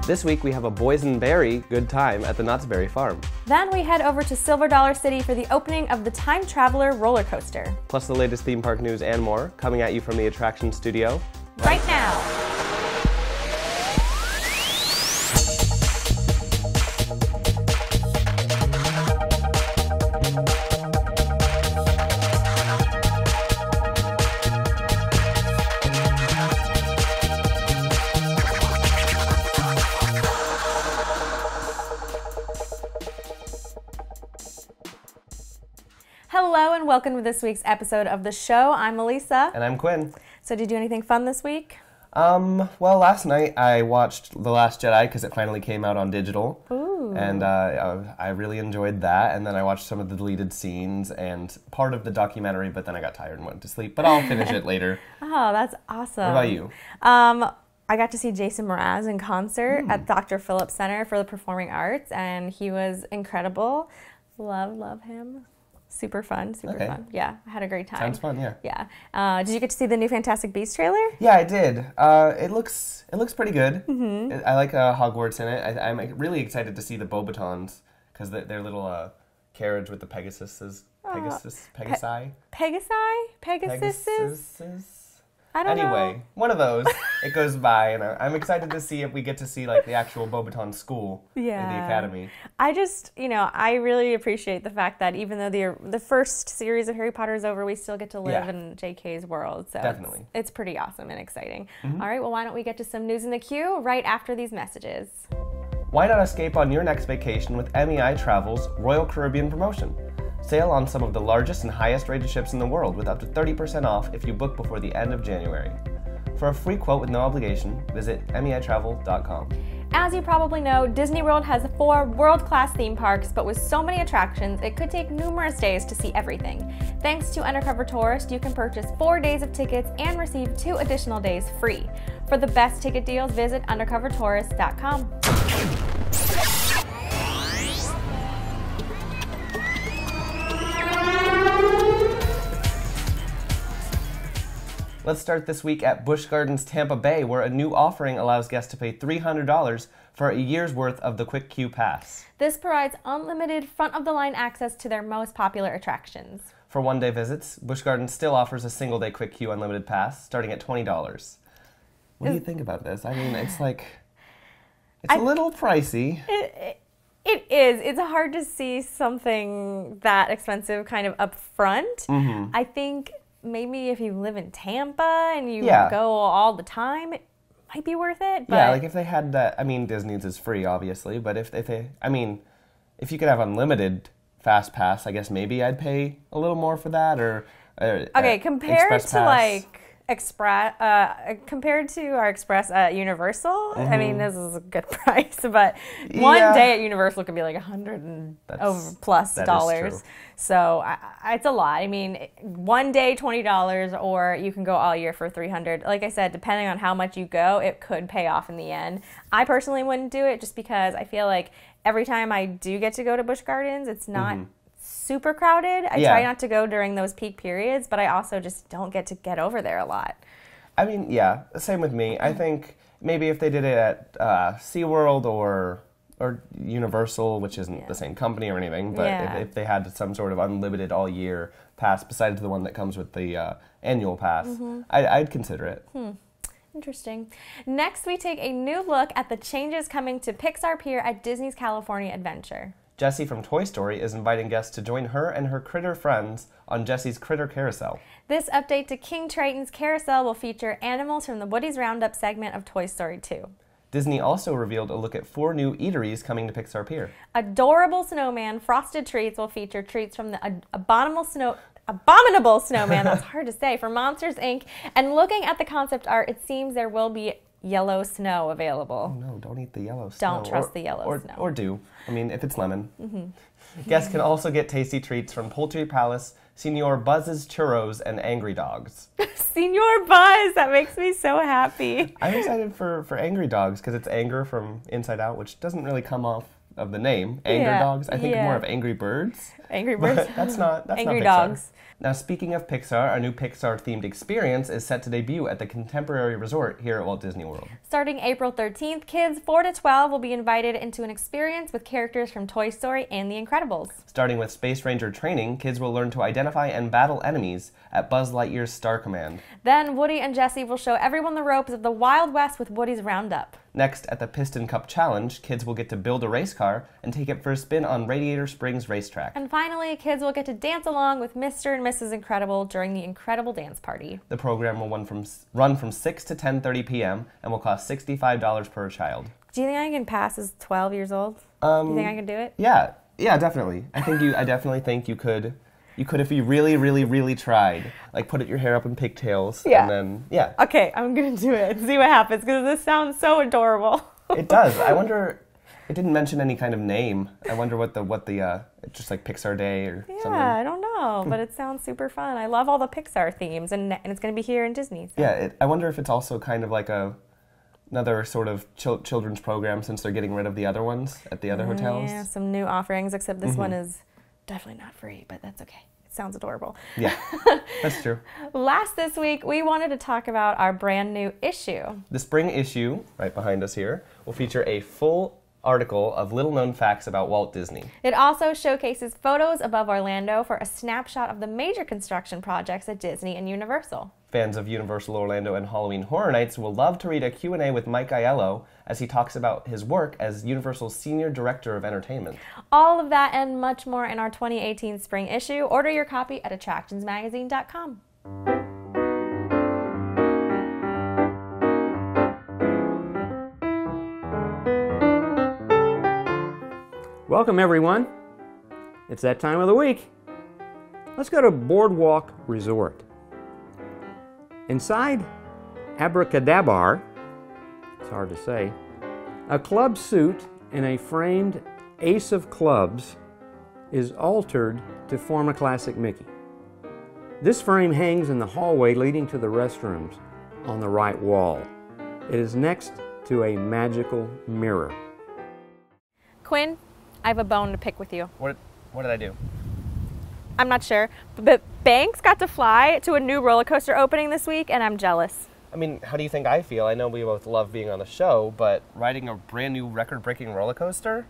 This week we have a Boysenberry good time at the Knott's Berry Farm. Then we head over to Silver Dollar City for the opening of the Time Traveler roller coaster. Plus the latest theme park news and more, coming at you from the attraction studio right now. Hello and welcome to this week's episode of the show. I'm Melissa. And I'm Quinn. So did you do anything fun this week? Well, last night I watched The Last Jedi because it finally came out on digital. Ooh. And I really enjoyed that. And then I watched some of the deleted scenes and part of the documentary, but then I got tired and went to sleep. But I'll finish it later. Oh, that's awesome. What about you? I got to see Jason Mraz in concert at Dr. Phillips Center for the Performing Arts, and he was incredible. Love him. Super fun, super fun. Yeah, I had a great time. Sounds fun, yeah. Yeah. Did you get to see the new Fantastic Beasts trailer? Yeah, I did. It looks pretty good. Mm-hmm. I like Hogwarts in it. I'm really excited to see the Beauxbatons because their little carriage with the Pegasi. I don't know. Anyway, one of those. It goes by, and I'm excited to see if we get to see like the actual Beauxbaton school in the academy. I really appreciate the fact that even though the first series of Harry Potter is over, we still get to live in JK's world. So definitely. It's pretty awesome and exciting. Mm-hmm. All right, well, why don't we get to some news in the queue right after these messages. Why not escape on your next vacation with MEI Travel's Royal Caribbean promotion? Sail on some of the largest and highest rated ships in the world with up to 30% off if you book before the end of January. For a free quote with no obligation, visit meitravel.com. As you probably know, Disney World has 4 world-class theme parks, but with so many attractions, it could take numerous days to see everything. Thanks to Undercover Tourist, you can purchase 4 days of tickets and receive 2 additional days free. For the best ticket deals, visit undercovertourist.com. Let's start this week at Busch Gardens Tampa Bay, where a new offering allows guests to pay $300 for a year's worth of the QuickQueue Pass. This provides unlimited front-of-the-line access to their most popular attractions. For one-day visits, Busch Gardens still offers a single-day QuickQueue Unlimited Pass, starting at $20. What do you think about this? I mean, it's a little pricey. It is. It's hard to see something that expensive kind of up front. Mm-hmm. I think maybe if you live in Tampa and you go all the time, it might be worth it. But yeah, like if they had that, I mean, Disney's is free, obviously, but if you could have unlimited Fast Pass, I guess maybe I'd pay a little more for that, or compared to like compared to our Express at Universal, I mean, this is a good price, but one day at Universal could be like $100+ so it's a lot. I mean, one day $20, or you can go all year for $300. Like I said, depending on how much you go, it could pay off in the end. I personally wouldn't do it just because I feel like every time I do get to go to Busch Gardens, it's not super crowded. I try not to go during those peak periods, but I also just don't get to get over there a lot. I mean, yeah, same with me. I think maybe if they did it at SeaWorld or Universal, which isn't the same company or anything, but if they had some sort of unlimited all-year pass besides the one that comes with the annual pass, I'd consider it. Interesting. Next, we take a new look at the changes coming to Pixar Pier at Disney's California Adventure. Jessie from Toy Story is inviting guests to join her and her critter friends on Jessie's Critter Carousel. This update to King Triton's Carousel will feature animals from the Woody's Roundup segment of Toy Story 2. Disney also revealed a look at 4 new eateries coming to Pixar Pier. Adorable Snowman Frosted Treats will feature treats from the Abominable Snowman, that's hard to say, from Monsters, Inc. And looking at the concept art, it seems there will be yellow snow available. Oh no, don't eat the yellow snow. Don't trust the yellow snow. Or do. I mean, if it's lemon. Guests can also get tasty treats from Poultry Palace, Senor Buzz's Churros, and Angry Dogs. Senor Buzz! That makes me so happy. I'm excited for Angry Dogs because it's anger from Inside Out, which doesn't really come off of the name. Anger Dogs. I think more of Angry Birds. Angry Birds. But that's not Angry Pixar. Dogs. Now, speaking of Pixar, our new Pixar-themed experience is set to debut at the Contemporary Resort here at Walt Disney World. Starting April 13th, kids 4 to 12 will be invited into an experience with characters from Toy Story and The Incredibles. Starting with Space Ranger training, kids will learn to identify and battle enemies at Buzz Lightyear's Star Command. Then Woody and Jessie will show everyone the ropes of the Wild West with Woody's Roundup. Next, at the Piston Cup Challenge, kids will get to build a race car and take it for a spin on Radiator Springs Racetrack. And finally, kids will get to dance along with Mr. and Mrs. Incredible during the Incredible Dance Party. The program will run from 6 to 10:30 p.m. and will cost $65 per child. Do you think I can pass as 12 years old? Do you think I can do it? Yeah, definitely. I definitely think you could. You could if you really, really, really tried. Like, put your hair up in pigtails. Yeah. And then, yeah. Okay, I'm going to do it and see what happens, because this sounds so adorable. It does. I wonder, it didn't mention any kind of name. I wonder what the just like Pixar Day or something. Yeah, I don't know, but it sounds super fun. I love all the Pixar themes, and it's going to be here in Disney. So. Yeah, I wonder if it's also kind of like another sort of children's program, since they're getting rid of the other ones at the other hotels. Yeah, some new offerings, except this one is definitely not free, but that's okay. It sounds adorable. Yeah, that's true. Last this week, we wanted to talk about our brand new issue. The spring issue, right behind us here, will feature a full article of little-known facts about Walt Disney. It also showcases photos above Orlando for a snapshot of the major construction projects at Disney and Universal. Fans of Universal Orlando and Halloween Horror Nights will love to read a Q&A with Mike Aiello as he talks about his work as Universal's Senior Director of Entertainment. All of that and much more in our 2018 spring issue. Order your copy at attractionsmagazine.com. Welcome, everyone. It's that time of the week. Let's go to Boardwalk Resort. Inside Abracadabar, it's hard to say, a club suit in a framed ace of clubs is altered to form a classic Mickey. This frame hangs in the hallway leading to the restrooms on the right wall. It is next to a magical mirror. Quinn, I have a bone to pick with you. What did I do? I'm not sure, but Banks got to fly to a new roller coaster opening this week, and I'm jealous. I mean, how do you think I feel? I know we both love being on the show, but riding a brand new record-breaking roller coaster?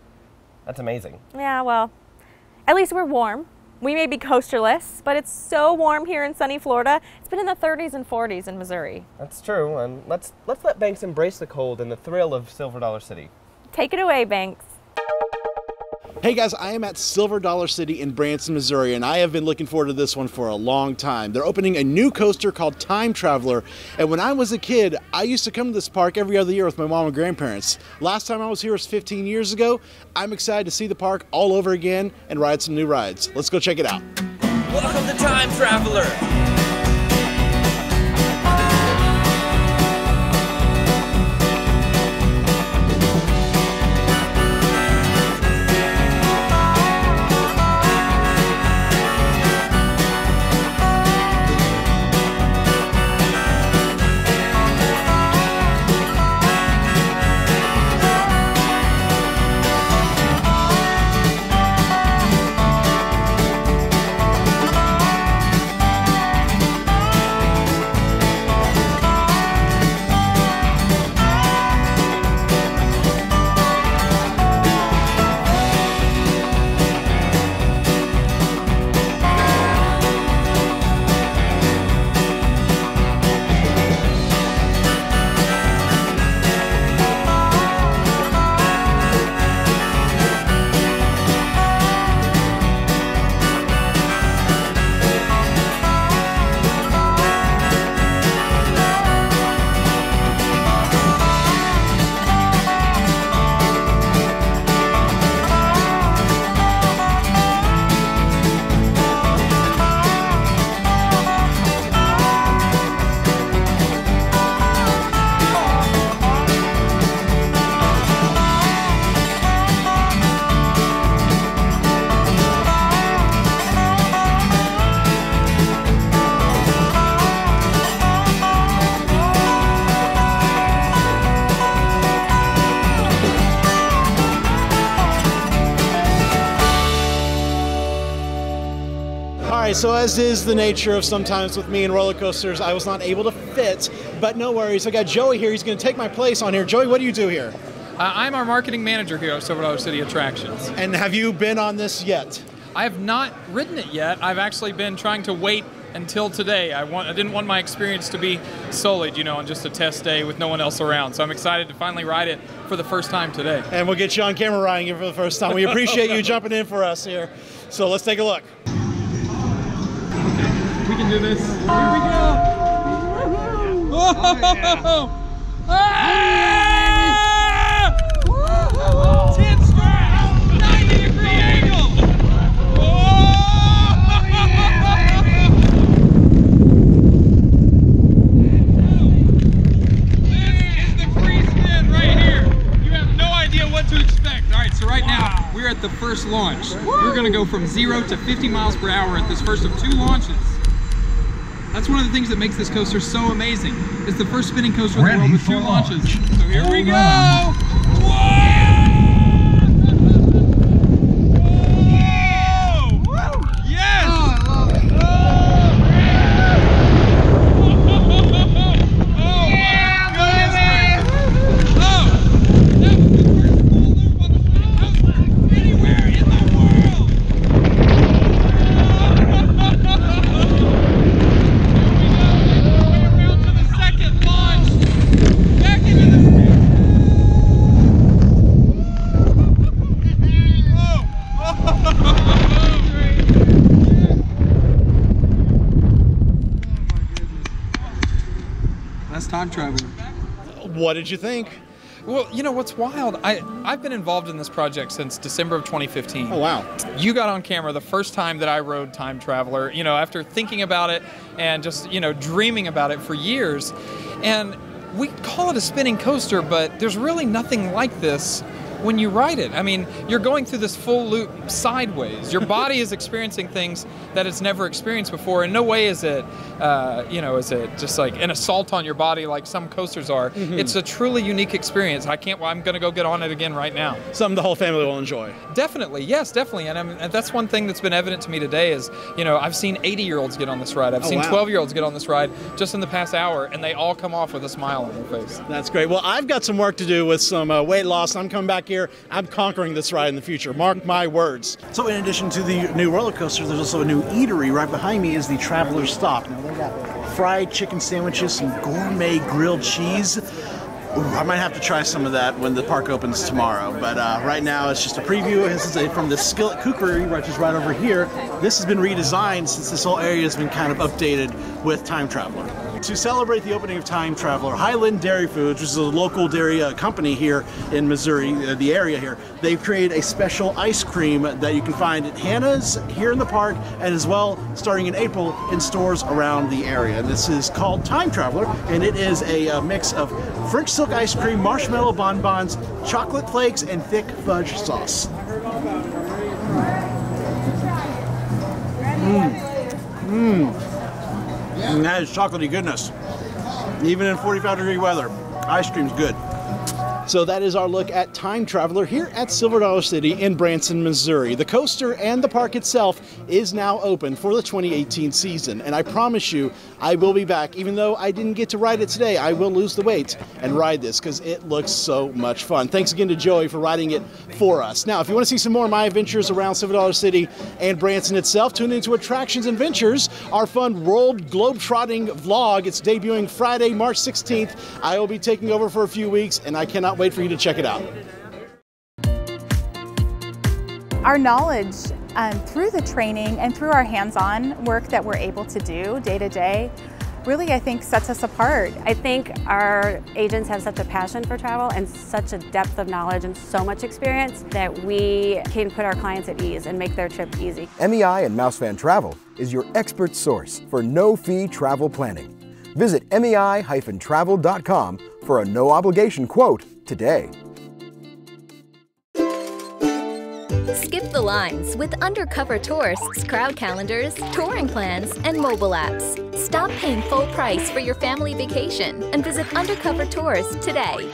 That's amazing. Yeah, well, at least we're warm. We may be coasterless, but it's so warm here in sunny Florida. It's been in the 30s and 40s in Missouri. That's true, and let's let Banks embrace the cold and the thrill of Silver Dollar City. Take it away, Banks. Hey guys, I am at Silver Dollar City in Branson, Missouri, and I have been looking forward to this one for a long time. They're opening a new coaster called Time Traveler, and when I was a kid, I used to come to this park every other year with my mom and grandparents. Last time I was here was 15 years ago. I'm excited to see the park all over again and ride some new rides. Let's go check it out. Welcome to Time Traveler! right, so as is the nature of sometimes with me and roller coasters, I was not able to fit, but no worries. I got Joey here. He's going to take my place on here. Joey, what do you do here? I'm our marketing manager here at Silver Dollar City Attractions. And have you been on this yet? I have not ridden it yet. I've actually been trying to wait until today. I didn't want my experience to be sullied, you know, on just a test day with no one else around. So I'm excited to finally ride it for the first time today. And we'll get you on camera riding it for the first time. We appreciate you jumping in for us here. So let's take a look. We can do this. Here we go. Whoa! Oh, yeah. 10 strap, 90-degree angle. This is the free spin right here. You have no idea what to expect. All right, so right now we're at the first launch. We're going to go from 0 to 50 miles per hour at this first of 2 launches. That's one of the things that makes this coaster so amazing. It's the first spinning coaster in the world with 2 launches. So here we go! Whoa! Whoa! Yes! Oh, I love it. Oh my goodness! Oh! That was the first full loop on the spinning coaster anywhere in the world! Time traveler. What did you think? Well, you know what's wild? I've been involved in this project since December of 2015. Oh, wow. You got on camera the first time that I rode Time Traveler, you know, after thinking about it and just, you know, dreaming about it for years. And we call it a spinning coaster, but there's really nothing like this when you ride it. I mean, you're going through this full loop sideways. Your body is experiencing things that it's never experienced before. In no way is it, you know, is it just like an assault on your body like some coasters are. It's a truly unique experience. I'm going to go get on it again right now. Something the whole family will enjoy. Definitely, yes, definitely. And that's one thing that's been evident to me today is, you know, I've seen 80-year-olds get on this ride. I've seen 12-year-olds get on this ride just in the past hour, and they all come off with a smile on their face. That's great. Well, I've got some work to do with some weight loss. I'm coming back here. I'm conquering this ride in the future. Mark my words. So in addition to the new roller coaster, there's also a new eatery. Right behind me is the Traveler's Stop. Now they got fried chicken sandwiches, some gourmet grilled cheese. Ooh, I might have to try some of that when the park opens tomorrow. But right now it's just a preview. This is from the Skillet Cookery, which is right over here. This has been redesigned since this whole area has been kind of updated with Time Traveler. To celebrate the opening of Time Traveler, Highland Dairy Foods, which is a local dairy company here in Missouri, the area here, they've created a special ice cream that you can find at Hannah's here in the park, and as well, starting in April, in stores around the area. And this is called Time Traveler, and it is a mix of French silk ice cream, marshmallow bonbons, chocolate flakes, and thick fudge sauce. And that is chocolatey goodness. Even in 45-degree weather, ice cream's good. So that is our look at Time Traveler here at Silver Dollar City in Branson, Missouri. The coaster and the park itself is now open for the 2018 season. And I promise you, I will be back. Even though I didn't get to ride it today, I will lose the weight and ride this because it looks so much fun. Thanks again to Joey for riding it for us. Now, if you want to see some more of my adventures around Silver Dollar City and Branson itself, tune into Attractions and Ventures, our fun World Globetrotting vlog. It's debuting Friday, March 16th. I will be taking over for a few weeks, and I cannot wait for you to check it out. Our knowledge through the training and through our hands-on work that we're able to do day to day really, I think, sets us apart. I think our agents have such a passion for travel and such a depth of knowledge and so much experience that we can put our clients at ease and make their trip easy. MEI and Mousefan Travel is your expert source for no-fee travel planning. Visit MEI-travel.com for a no-obligation quote today. Skip the lines with undercover tourists, crowd calendars, touring plans, and mobile apps. Stop paying full price for your family vacation and visit Undercover Tours today.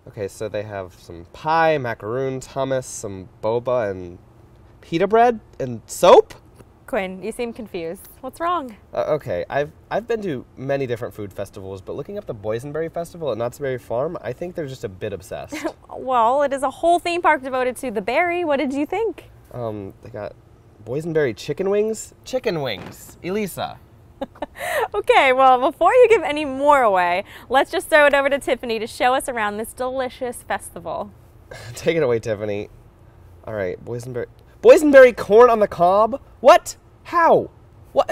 Okay, so they have some pie, macaroons, hummus, some boba, and pita bread and soap? Quinn, you seem confused. What's wrong? Okay, I've been to many different food festivals, but looking up the Boysenberry Festival at Knott's Berry Farm, I think they're just a bit obsessed. Well, it is a whole theme park devoted to the berry. What did you think? They got Boysenberry chicken wings. Chicken wings. Elisa. Okay, well, before you give any more away, let's just throw it over to Tiffany to show us around this delicious festival. Take it away, Tiffany. All right, Boysenberry corn on the cob? What? How? What?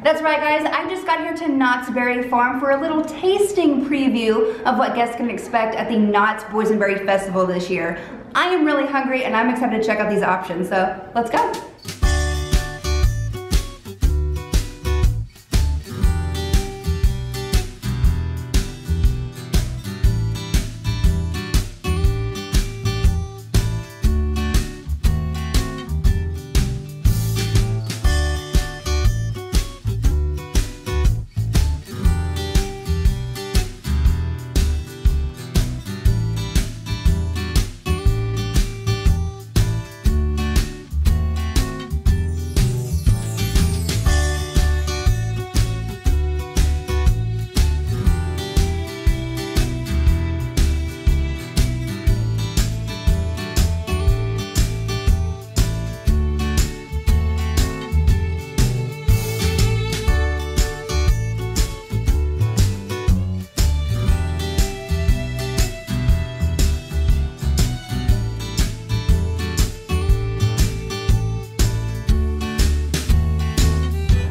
That's right, guys. I just got here to Knott's Berry Farm for a little tasting preview of what guests can expect at the Knott's Boysenberry Festival this year. I am really hungry and I'm excited to check out these options, so let's go.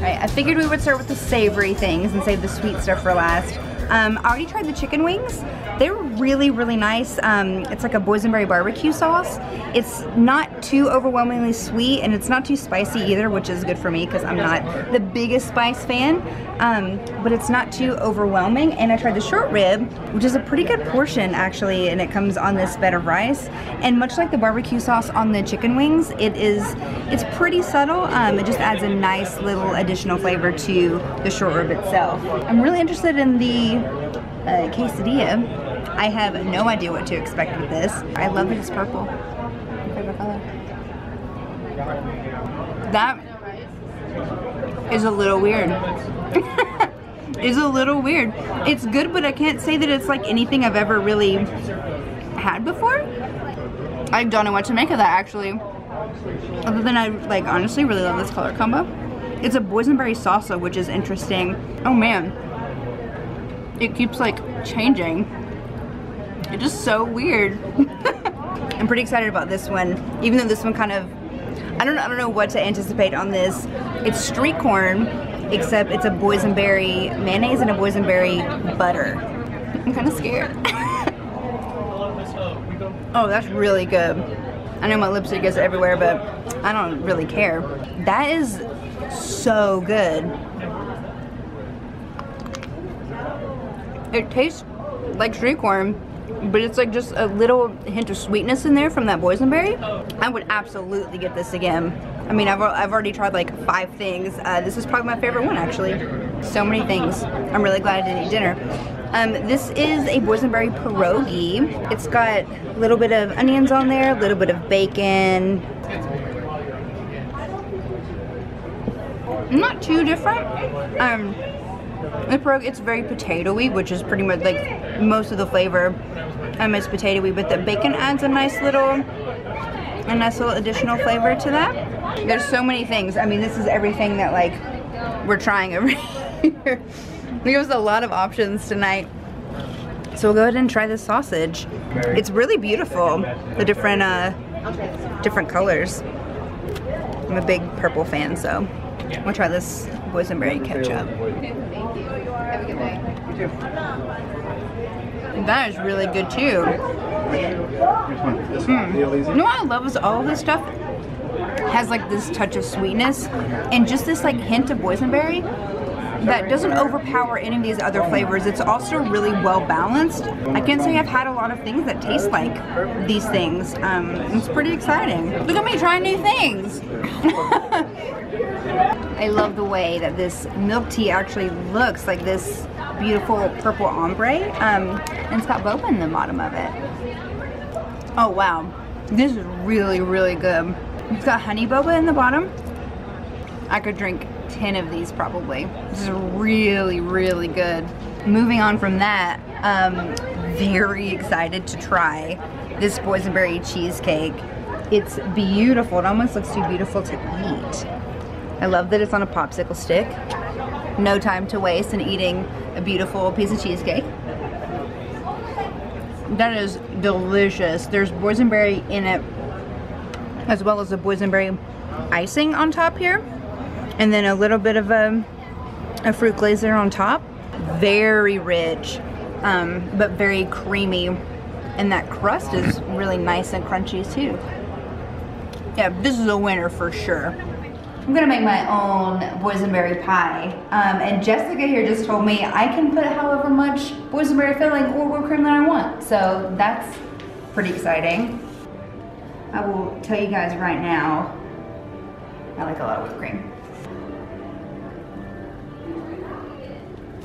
I figured we would start with the savory things and save the sweet stuff for last. I already tried the chicken wings. They were really, really nice. It's like a boysenberry barbecue sauce. It's not too overwhelmingly sweet and it's not too spicy either, which is good for me because I'm not the biggest spice fan. But it's not too overwhelming. And I tried the short rib, which is a pretty good portion actually, and it comes on this bed of rice. And much like the barbecue sauce on the chicken wings, it's pretty subtle. It just adds a nice little additional flavor to the short rib itself. I'm really interested in the quesadilla. I have no idea what to expect with this. I love that it's purple. My favorite color. That is a little weird. It's a little weird. It's good, but I can't say that it's like anything I've ever really had before. I don't know what to make of that actually. Other than I honestly really love this color combo. It's a boysenberry salsa, which is interesting. Oh man. It keeps changing. It's just so weird. I'm pretty excited about this one, even though this one kind of, I don't know what to anticipate on this. It's street corn, except it's a boysenberry mayonnaise and a boysenberry butter. I'm kind of scared. Oh, that's really good. I know my lipstick is everywhere, but I don't really care. That is so good. It tastes like street corn, but it's just a little hint of sweetness in there from that boysenberry. I would absolutely get this again. I mean, I've already tried 5 things. This is probably my favorite one actually. So many things. I'm really glad I didn't eat dinner. This is a Boysenberry Pierogi. It's got a little bit of onions on there, a little bit of bacon. Not too different. The pierogi, it's very potato-y, which is pretty much most of the flavor is potato-y, but the bacon adds a nice little additional flavor to that. There's so many things. I mean, this is everything that we're trying over here. There's a lot of options tonight. So we'll go ahead and try this sausage. It's really beautiful, the different colors. I'm a big purple fan, so we'll try this boysenberry ketchup. That is really good too. You know what I love is all of this stuff has this touch of sweetness and just this hint of boysenberry that doesn't overpower any of these other flavors. It's also really well balanced. I can't say I've had a lot of things that taste like these things. It's pretty exciting. Look at me trying new things. I love the way that this milk tea actually looks like this beautiful purple ombre. And it's got boba in the bottom of it. Oh wow, this is really, really good. It's got honey boba in the bottom. I could drink 10 of these probably. This is really, really good. Moving on from that, very excited to try this boysenberry cheesecake. It's beautiful. It almost looks too beautiful to eat. I love that it's on a popsicle stick. No time to waste in eating a beautiful piece of cheesecake. That is delicious. There's boysenberry in it, as well as a boysenberry icing on top here. And then a little bit of a fruit glaze there on top. Very rich, but very creamy. And that crust is really nice and crunchy too. Yeah, this is a winner for sure. I'm gonna make my own boysenberry pie. And Jessica here just told me I can put however much boysenberry filling or whipped cream that I want. So that's pretty exciting. I will tell you guys right now, I like a lot of whipped cream.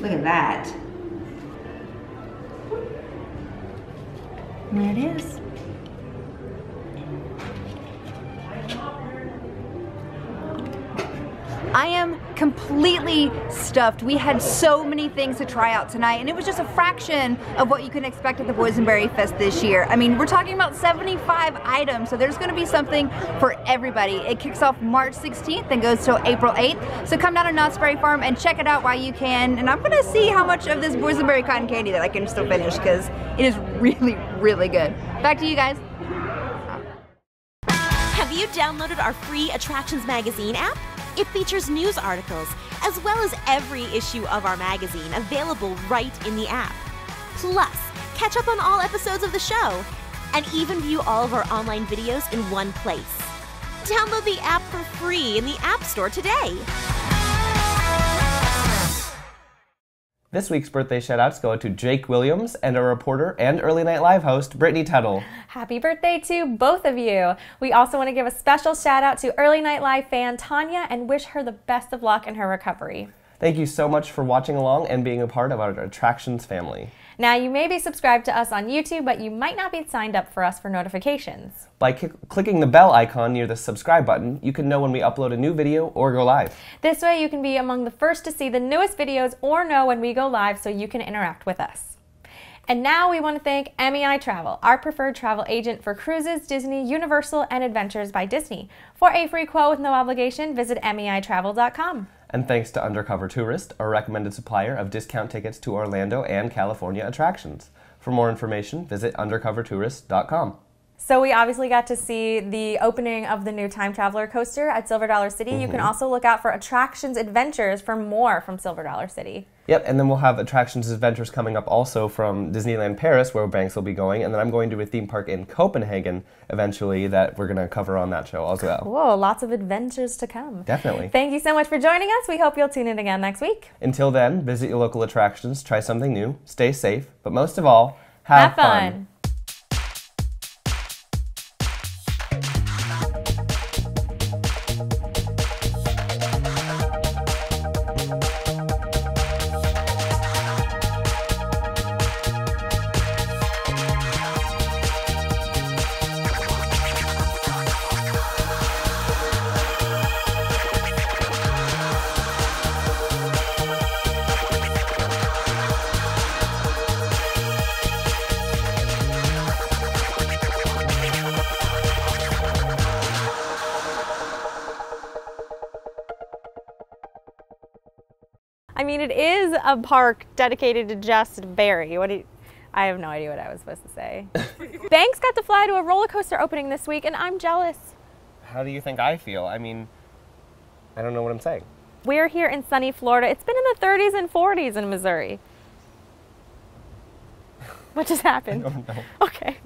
Look at that. And there it is. I am completely stuffed. We had so many things to try out tonight, and it was just a fraction of what you can expect at the Boysenberry Fest this year. I mean, we're talking about 75 items, so there's gonna be something for everybody. It kicks off March 16th and goes till April 8th. So come down to Knott's Berry Farm and check it out while you can. And I'm gonna see how much of this Boysenberry cotton candy that I can still finish, because it is really, really good. Back to you guys. Have you downloaded our free Attractions Magazine app? It features news articles, as well as every issue of our magazine available right in the app. Plus, catch up on all episodes of the show, and even view all of our online videos in one place. Download the app for free in the App Store today. This week's birthday shoutouts go to Jake Williams and our reporter and Early Night Live host, Brittany Tuttle. Happy birthday to both of you. We also want to give a special shout out to Early Night Live fan Tanya and wish her the best of luck in her recovery. Thank you so much for watching along and being a part of our Attractions family. Now, you may be subscribed to us on YouTube, but you might not be signed up for us for notifications. By clicking the bell icon near the subscribe button, you can know when we upload a new video or go live. This way, you can be among the first to see the newest videos or know when we go live so you can interact with us. And now we want to thank MEI Travel, our preferred travel agent for cruises, Disney, Universal, and Adventures by Disney. For a free quote with no obligation, visit MEItravel.com. And thanks to Undercover Tourist, our recommended supplier of discount tickets to Orlando and California attractions. For more information, visit undercovertourist.com. So we obviously got to see the opening of the new Time Traveler coaster at Silver Dollar City. You can also look out for Attractions Adventures for more from Silver Dollar City. Yep, and then we'll have Attractions Adventures coming up also from Disneyland Paris, where Banks will be going, and then I'm going to a theme park in Copenhagen eventually that we're going to cover on that show as well. Whoa, lots of adventures to come. Definitely. Thank you so much for joining us. We hope you'll tune in again next week. Until then, visit your local attractions, try something new, stay safe, but most of all, have fun. I mean, it is a park dedicated to just Barry. I have no idea what I was supposed to say. Banks got to fly to a roller coaster opening this week, and I'm jealous. How do you think I feel? I mean, I don't know what I'm saying. We're here in sunny Florida. It's been in the 30s and 40s in Missouri. What just happened? I don't know. Okay.